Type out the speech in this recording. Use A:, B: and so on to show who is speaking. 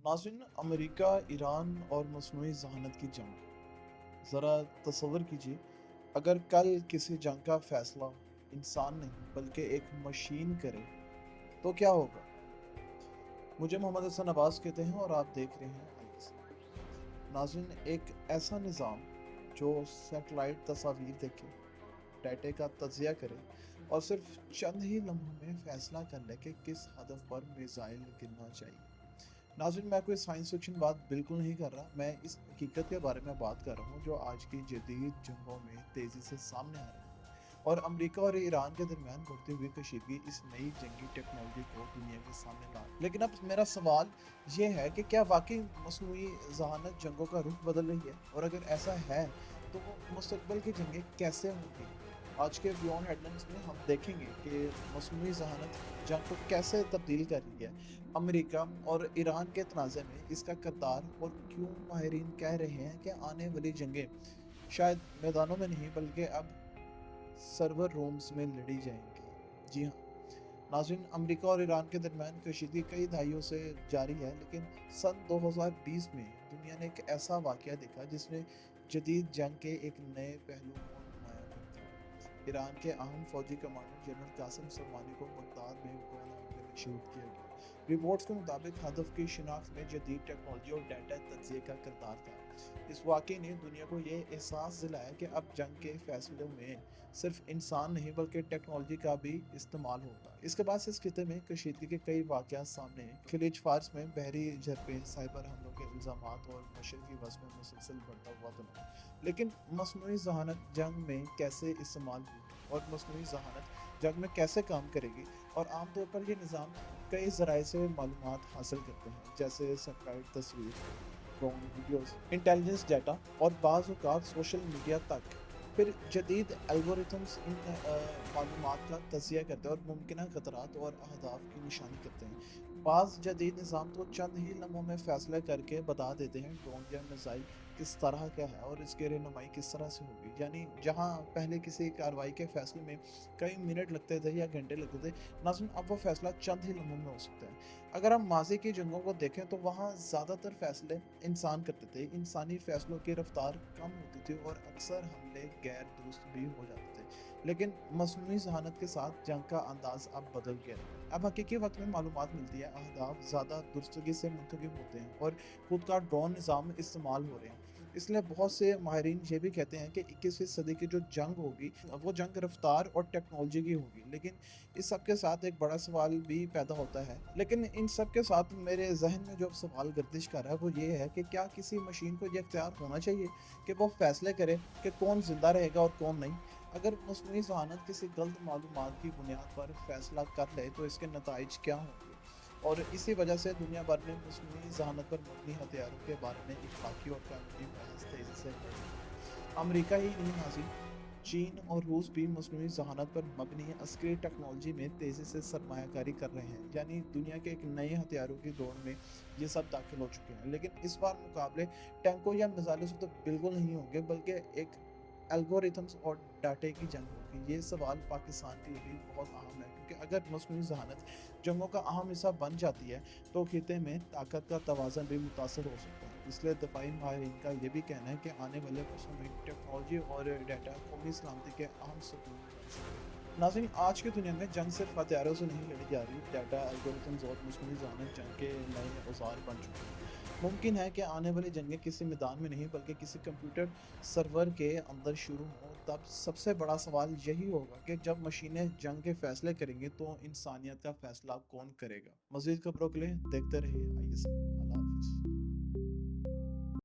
A: नाज़रीन, America, Iran और मस्नूई ज़हानत की जंग। ज़रा तसव्वुर कीजिए, अगर कल किसी जंग का फ़ैसला इंसान नहीं बल्कि एक मशीन करे, तो क्या होगा? मुझे मोहम्मद हसन अब्बास कहते हैं और आप देख रहे हैं आईएसएम। नाज़रीन, एक ऐसा निज़ाम जो सैटेलाइट तस्वीर देखे, डाटे का तज्जिया करे और सिर्फ चंद ही लम्हों में फ़ैसला कर ले कि किस हदफ पर मिसाइल गिरना चाहिए। नाज़रीन, मैं कोई साइंस फिक्शन बात बिल्कुल नहीं कर रहा, मैं इस हकीकत के बारे में बात कर रहा हूँ जो आज की जदीद जंगों में तेज़ी से सामने आ रही है। और अमेरिका और ईरान के दरमियान बढ़ती हुई कशीदगी इस नई जंगी टेक्नोलॉजी को दुनिया के सामने ला रही है। लेकिन अब मेरा सवाल ये है कि क्या वाकई मसनूई जहानत जंगों का रुख बदल रही है? और अगर ऐसा है, तो मुस्तकबिल की जंगें कैसे होंगी? आज के बियॉन्ड हेडलाइंस में हम देखेंगे कि मसनूई जहानत जंग को कैसे तब्दील कर रही है, अमेरिका और ईरान के तनाज़े में इसका किरदार, और क्यों माहिरीन कह रहे हैं कि आने वाली जंगें शायद मैदानों में नहीं बल्कि अब सर्वर रूम्स में लड़ी जाएंगी। जी हाँ नाज़रीन, अमेरिका और ईरान के दरमियान कशीदगी कई दहाइयों से जारी है, लेकिन सन 2020 में दुनिया ने एक ऐसा वाक़या देखा जिसने जदीद जंग के एक नए पहलू को नुमाया कर दिया। ईरान के अहम फौजी कमांडर जनरल कासिम सुलेमानी को बगदाद में ड्रोन हमले में शहीद किया गया। रिपोर्ट्स के मुताबिक हदफ की शिनाख्त में जदीद टेक्नोलॉजी और डाटा तज्जिए का किरदार था। इस वाक़ये ने दुनिया को ये एहसास दिलाया कि अब जंग के फैसलों में सिर्फ इंसान नहीं बल्कि टेक्नोलॉजी का भी इस्तेमाल होगा। इसके बाद से इस खिते में कशीदगी के कई वाक़यात सामने आए। खलीज फार्स में बहरी झड़पें, साइबर हमलों के इल्ज़ामात और मशरक़ी वस में मुसलसल बढ़ता हुआ तनाव। लेकिन मसनूई ज़हानत जंग में कैसे इस्तेमाल हुई और मसनूई ज़हानत जंग में कैसे काम करेगी, और आम तौर पर ये निज़ाम कई ज़राए से मालूमात हासिल करते हैं, जैसे सैटेलाइट तस्वीर, ड्रोन वीडियोस, इंटेलिजेंस डाटा और बाज़ औक़ात सोशल मीडिया तक। फिर जदीद एल्गोरिथम्स इन मालूमात का तजिया करते हैं और मुमकिन खतरात और अहदाफ की निशानी करते हैं। बाज़ जदीद निज़ाम तो चंद ही लम्हों में फ़ैसला करके बता देते हैं ड्रोन या मिसाइल किस तरह का है और इसकी रहनुमाई किस तरह से होगी। यानी जहाँ पहले किसी कार्रवाई के फ़ैसले में कई मिनट लगते थे या घंटे लगते थे, नाज़रीन अब वो फ़ैसला चंद ही लम्हों में हो सकता है। अगर हम माज़ी की जंगों को देखें तो वहाँ ज़्यादातर फ़ैसले इंसान करते थे। इंसानी फ़ैसलों की रफ़्तार कम होती थी और अक्सर हमले गैर दुरुस्त भी हो जाते थे। लेकिन मस्नूई ज़हानत के साथ जंग का अंदाज़ अब बदल गया है। अब हकीकी वक़्त में मालूमात मिलती है, अहदाफ ज़्यादा दुरुस्तगी से मुंतखब होते हैं और खुद का ड्रोन निज़ाम इस्तेमाल हो रहे हैं। इसलिए बहुत से माहिरीन ये भी कहते हैं कि 21वीं सदी की जो जंग होगी, वो जंग रफ़्तार और टेक्नोलॉजी की होगी। लेकिन इस सब के साथ एक बड़ा सवाल भी पैदा होता है। लेकिन इन सब के साथ मेरे ज़हन में जो सवाल गर्दिश कर रहा है वो ये है कि क्या किसी मशीन को ये इख्तियार होना चाहिए कि वो फ़ैसले करे कि कौन ज़िंदा रहेगा और कौन नहीं? अगर मस्नूई ज़हानत किसी गलत मालूमात की बुनियाद पर फ़ैसला कर ले तो इसके नताइज क्या होंगे? और इसी वजह से दुनिया भर में मस्नूई ज़हानत पर मबनी हथियारों के बारे में इत्तफ़ाक़ी और कानूनी बहस तेज़ी से बढ़ रही है। अमेरिका ही नहीं नाज़रीन, चीन और रूस भी मस्नूई ज़हानत पर मबनी अस्करी टेक्नोलॉजी में तेज़ी से सरमायाकारी कर रहे हैं। यानी दुनिया के एक नए हथियारों की दौड़ में ये सब दाखिल हो चुके हैं। लेकिन इस बार मुकाबले टैंकों या मिसाइलों से तो बिल्कुल नहीं होंगे, बल्कि एक एल्गोरिथम्स और डाटे की जंग होगी। ये सवाल पाकिस्तान के लिए भी बहुत अहम है, क्योंकि अगर मस्नूई ज़हानत जंगों का अहम हिस्सा बन जाती है तो खिते में ताकत का तवाज़न भी मुतासर हो सकता है। इसलिए दफ़ाई माहिरीन का ये भी कहना है कि आने वाले वर्षों में टेक्नोलॉजी और डाटा कौमी सलामती के अहम सतून बन सकते हैं। नाज़रीन, आज की दुनिया में जंग सिर्फ हथियारों से नहीं लड़ी जा रही, डाटा, एल्गोरिथम्स और मस्नूई ज़हानत जंग के नए औज़ार बन चुके हैं। मुमकिन है कि आने वाली जंगें किसी मैदान में नहीं बल्कि किसी कंप्यूटर सर्वर के अंदर शुरू हों। तब सबसे बड़ा सवाल यही होगा कि जब मशीनें जंग के फैसले करेंगी तो इंसानियत का फैसला कौन करेगा? मज़ीद खबरों के लिए देखते रहिए आईएसएम। अल्लाह हाफ़िज़।